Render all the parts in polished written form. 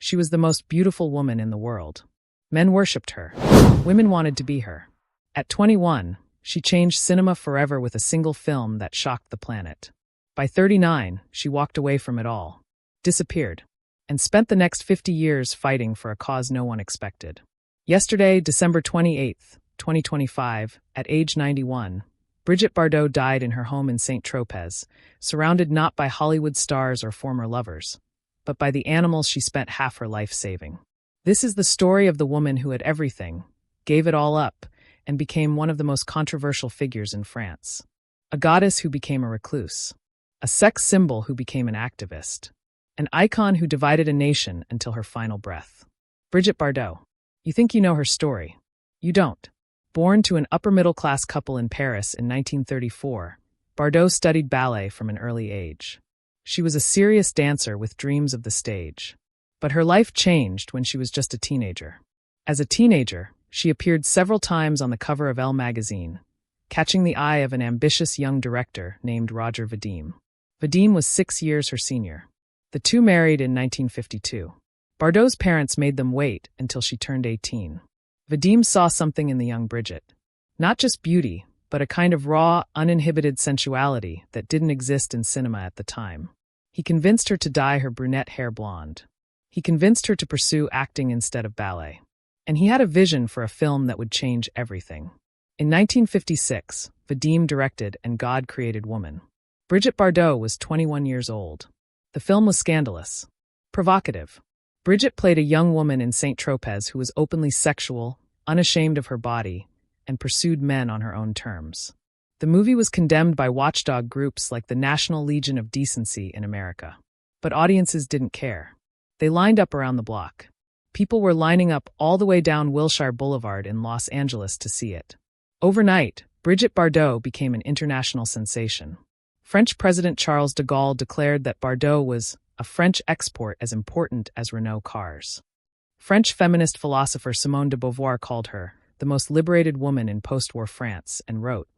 She was the most beautiful woman in the world. Men worshipped her. Women wanted to be her. At 21, she changed cinema forever with a single film that shocked the planet. By 39, she walked away from it all, disappeared, and spent the next 50 years fighting for a cause no one expected. Yesterday, December 28, 2025, at age 91, Brigitte Bardot died in her home in Saint-Tropez, surrounded not by Hollywood stars or former lovers, but by the animals she spent half her life saving. This is the story of the woman who had everything, gave it all up, and became one of the most controversial figures in France. A goddess who became a recluse. A sex symbol who became an activist. An icon who divided a nation until her final breath. Brigitte Bardot. You think you know her story. You don't. Born to an upper-middle-class couple in Paris in 1934, Bardot studied ballet from an early age. She was a serious dancer with dreams of the stage. But her life changed when she was just a teenager. As a teenager, she appeared several times on the cover of Elle magazine, catching the eye of an ambitious young director named Roger Vadim. Vadim was 6 years her senior. The two married in 1952. Bardot's parents made them wait until she turned 18. Vadim saw something in the young Brigitte. Not just beauty, but a kind of raw, uninhibited sensuality that didn't exist in cinema at the time. He convinced her to dye her brunette hair blonde. He convinced her to pursue acting instead of ballet. And he had a vision for a film that would change everything. In 1956, Vadim directed And God Created Woman. Brigitte Bardot was 21 years old. The film was scandalous, provocative. Brigitte played a young woman in Saint-Tropez who was openly sexual, unashamed of her body, and pursued men on her own terms. The movie was condemned by watchdog groups like the National Legion of Decency in America. But audiences didn't care. They lined up around the block. People were lining up all the way down Wilshire Boulevard in Los Angeles to see it. Overnight, Brigitte Bardot became an international sensation. French President Charles de Gaulle declared that Bardot was a French export as important as Renault cars. French feminist philosopher Simone de Beauvoir called her the most liberated woman in post-war France and wrote,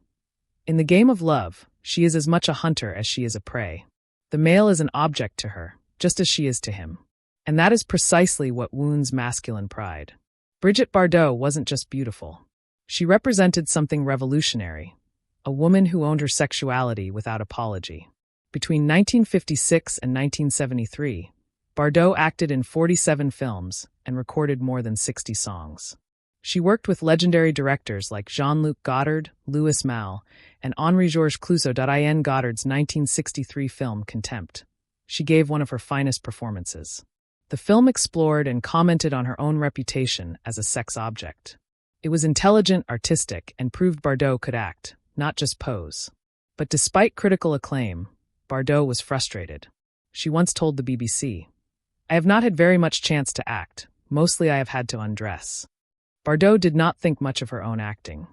"In the game of love, she is as much a hunter as she is a prey. The male is an object to her, just as she is to him. And that is precisely what wounds masculine pride." Brigitte Bardot wasn't just beautiful. She represented something revolutionary, a woman who owned her sexuality without apology. Between 1956 and 1973, Bardot acted in 47 films and recorded more than 60 songs. She worked with legendary directors like Jean-Luc Godard, Louis Malle, and Henri-Georges Clouzot. In Godard's 1963 film Contempt, she gave one of her finest performances. The film explored and commented on her own reputation as a sex object. It was intelligent, artistic, and proved Bardot could act, not just pose. But despite critical acclaim, Bardot was frustrated. She once told the BBC, "I have not had very much chance to act. Mostly I have had to undress." Bardot did not think much of her own acting.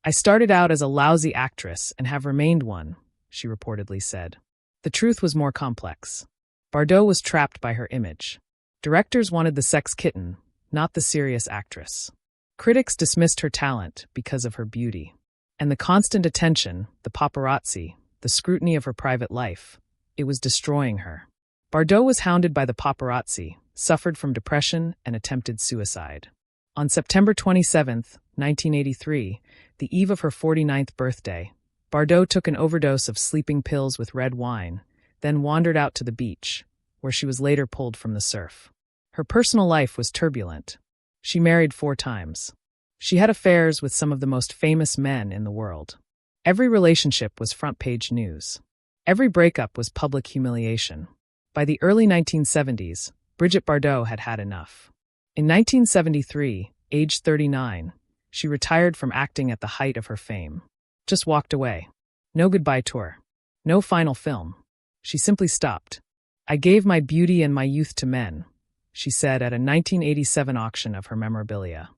"I started out as a lousy actress and have remained one," she reportedly said. The truth was more complex. Bardot was trapped by her image. Directors wanted the sex kitten, not the serious actress. Critics dismissed her talent because of her beauty. And the constant attention, the paparazzi, the scrutiny of her private life, it was destroying her. Bardot was hounded by the paparazzi, suffered from depression, and attempted suicide. On September 27, 1983, the eve of her 49th birthday, Bardot took an overdose of sleeping pills with red wine, then wandered out to the beach, where she was later pulled from the surf. Her personal life was turbulent. She married 4 times. She had affairs with some of the most famous men in the world. Every relationship was front-page news. Every breakup was public humiliation. By the early 1970s, Brigitte Bardot had had enough. In 1973, aged 39, she retired from acting at the height of her fame. Just walked away. No goodbye tour. No final film. She simply stopped. "I gave my beauty and my youth to men," she said at a 1987 auction of her memorabilia.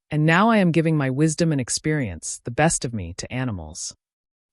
"And now I am giving my wisdom and experience, the best of me, to animals."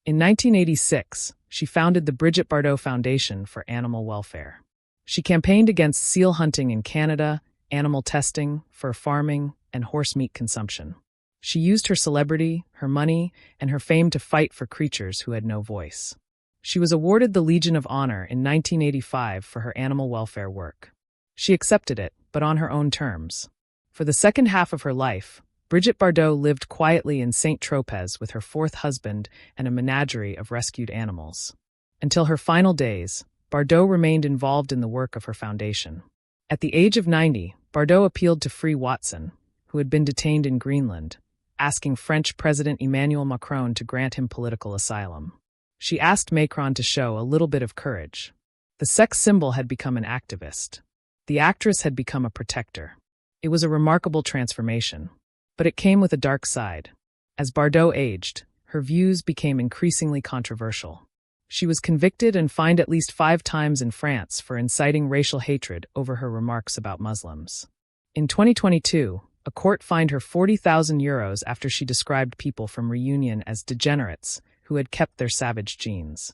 In 1986, she founded the Brigitte Bardot Foundation for Animal Welfare. She campaigned against seal hunting in Canada, animal testing, fur farming, and horse meat consumption. She used her celebrity, her money, and her fame to fight for creatures who had no voice. She was awarded the Legion of Honor in 1985 for her animal welfare work. She accepted it, but on her own terms. For the second half of her life, Brigitte Bardot lived quietly in Saint-Tropez with her fourth husband and a menagerie of rescued animals. Until her final days, Bardot remained involved in the work of her foundation. At the age of 90, Bardot appealed to free Watson, who had been detained in Greenland, asking French President Emmanuel Macron to grant him political asylum. She asked Macron to show a little bit of courage. The sex symbol had become an activist. The actress had become a protector. It was a remarkable transformation. But it came with a dark side. As Bardot aged, her views became increasingly controversial. She was convicted and fined at least 5 times in France for inciting racial hatred over her remarks about Muslims. In 2022, a court fined her €40,000 after she described people from Reunion as degenerates who had kept their savage genes.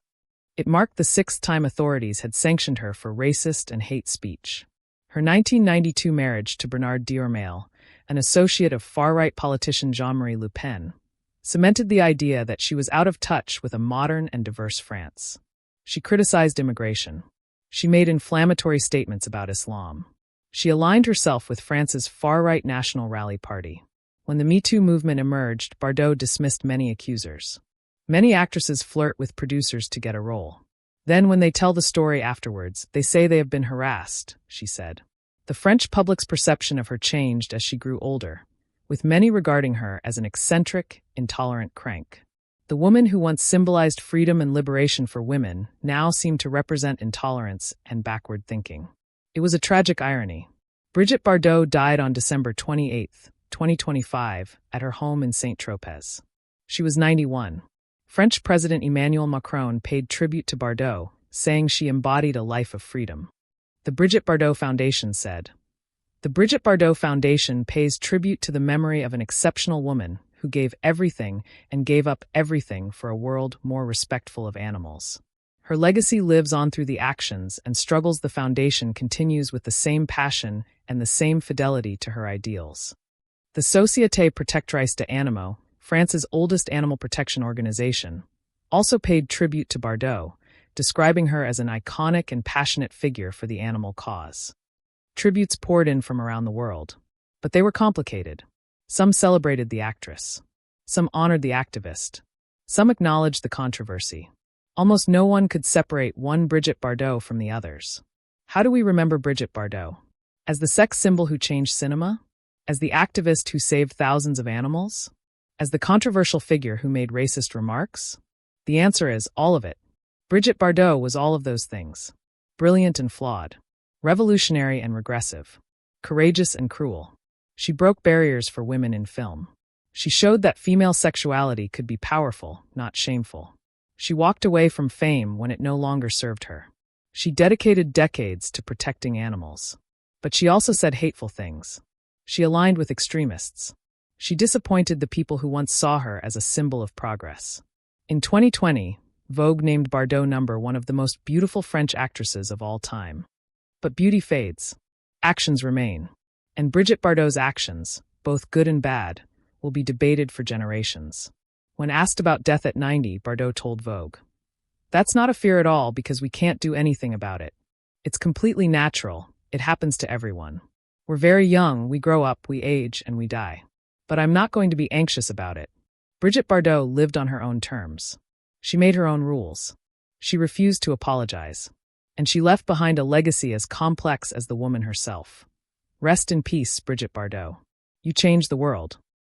It marked the 6th time authorities had sanctioned her for racist and hate speech. Her 1992 marriage to Bernard Diormale, an associate of far-right politician Jean-Marie Le Pen, cemented the idea that she was out of touch with a modern and diverse France. She criticized immigration. She made inflammatory statements about Islam. She aligned herself with France's far-right National Rally Party. When the Me Too movement emerged, Bardot dismissed many accusers. Many actresses flirt with producers to get a role. Then when they tell the story afterwards, they say they have been harassed, she said. The French public's perception of her changed as she grew older, with many regarding her as an eccentric, intolerant crank. The woman who once symbolized freedom and liberation for women now seemed to represent intolerance and backward thinking. It was a tragic irony. Brigitte Bardot died on December 28, 2025, at her home in Saint-Tropez. She was 91. French President Emmanuel Macron paid tribute to Bardot, saying she embodied a life of freedom. The Brigitte Bardot Foundation said, "The Brigitte Bardot Foundation pays tribute to the memory of an exceptional woman who gave everything and gave up everything for a world more respectful of animals. Her legacy lives on through the actions and struggles the foundation continues with the same passion and the same fidelity to her ideals." The Société Protectrice des Animaux, France's oldest animal protection organization, also paid tribute to Bardot, describing her as an iconic and passionate figure for the animal cause. Tributes poured in from around the world, but they were complicated. Some celebrated the actress. Some honored the activist. Some acknowledged the controversy. Almost no one could separate one Brigitte Bardot from the others. How do we remember Brigitte Bardot? As the sex symbol who changed cinema? As the activist who saved thousands of animals? As the controversial figure who made racist remarks? The answer is all of it. Brigitte Bardot was all of those things. Brilliant and flawed. Revolutionary and regressive. Courageous and cruel. She broke barriers for women in film. She showed that female sexuality could be powerful, not shameful. She walked away from fame when it no longer served her. She dedicated decades to protecting animals. But she also said hateful things. She aligned with extremists. She disappointed the people who once saw her as a symbol of progress. In 2020, Vogue named Bardot #1 of the most beautiful French actresses of all time. But beauty fades. Actions remain. And Brigitte Bardot's actions, both good and bad, will be debated for generations. When asked about death at 90, Bardot told Vogue, "That's not a fear at all because we can't do anything about it. It's completely natural. It happens to everyone. We're very young, we grow up, we age, and we die. But I'm not going to be anxious about it." Brigitte Bardot lived on her own terms. She made her own rules. She refused to apologize. And she left behind a legacy as complex as the woman herself. Rest in peace, Brigitte Bardot. You changed the world.